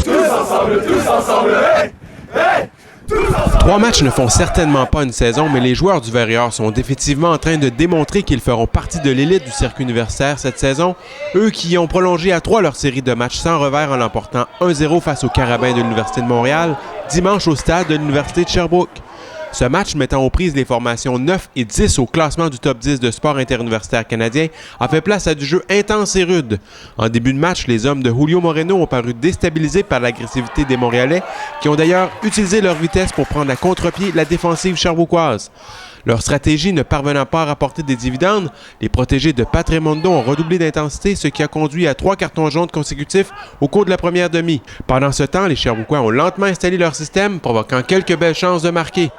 Tous ensemble, hey! Hey! 3 matchs ne font certainement pas une saison, mais les joueurs du Vert-et-Or sont définitivement en train de démontrer qu'ils feront partie de l'élite du circuit universitaire cette saison, eux qui ont prolongé à 3 leur série de matchs sans revers en l'emportant 1-0 face aux Carabins de l'Université de Montréal, dimanche au stade de l'Université de Sherbrooke. Ce match mettant aux prises les formations 9 et 10 au classement du top 10 de sport interuniversitaire canadien a fait place à du jeu intense et rude. En début de match, les hommes de Julio Moreno ont paru déstabilisés par l'agressivité des Montréalais qui ont d'ailleurs utilisé leur vitesse pour prendre à contre-pied la défensive sherbrookoise. Leur stratégie ne parvenant pas à rapporter des dividendes, les protégés de Pat Raimondo ont redoublé d'intensité, ce qui a conduit à 3 cartons jaunes consécutifs au cours de la première demi. Pendant ce temps, les Sherbrookois ont lentement installé leur système, provoquant quelques belles chances de marquer.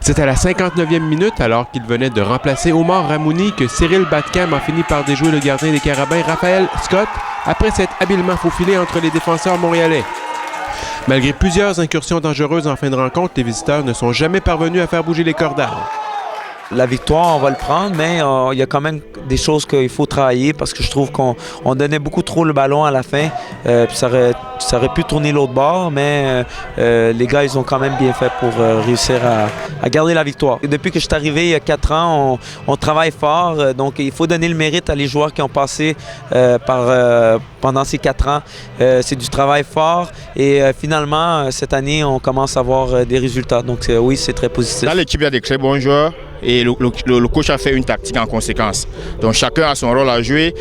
C'est à la 59e minute, alors qu'il venait de remplacer Omar Ramouni, que Cyril Batcam a fini par déjouer le gardien des Carabins, Raphaël Scott, après s'être habilement faufilé entre les défenseurs montréalais. Malgré plusieurs incursions dangereuses en fin de rencontre, les visiteurs ne sont jamais parvenus à faire bouger les cordages. La victoire, on va le prendre, mais il y a quand même des choses qu'il faut travailler parce que je trouve qu'on donnait beaucoup trop le ballon à la fin. Puis ça aurait pu tourner l'autre bord, mais les gars, ils ont quand même bien fait pour réussir à garder la victoire. Et depuis que je suis arrivé il y a 4 ans, on travaille fort. Donc, il faut donner le mérite à les joueurs qui ont passé pendant ces 4 ans. C'est du travail fort et finalement, cette année, on commence à avoir des résultats. Donc, oui, c'est très positif. Dans l'équipe, il y a des très bons joueurs. Et le coach a fait une tactique en conséquence. Donc chacun a son rôle à jouer.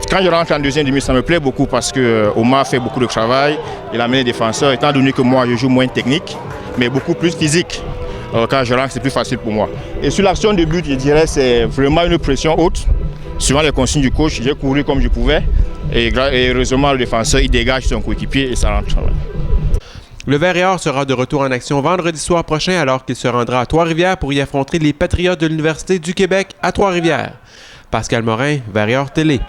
Quand je rentre en deuxième demi, ça me plaît beaucoup parce que Omar fait beaucoup de travail. Il a mené les défenseurs, étant donné que moi je joue moins technique, mais beaucoup plus physique. Alors, quand je rentre, c'est plus facile pour moi. Et sur l'action de but, je dirais c'est vraiment une pression haute. Suivant les consignes du coach, j'ai couru comme je pouvais. Et heureusement, le défenseur, il dégage son coéquipier et ça rentre. Le Vert-et-Or sera de retour en action vendredi soir prochain alors qu'il se rendra à Trois-Rivières pour y affronter les Patriotes de l'Université du Québec à Trois-Rivières. Pascal Morin, Vert-et-Or Télé.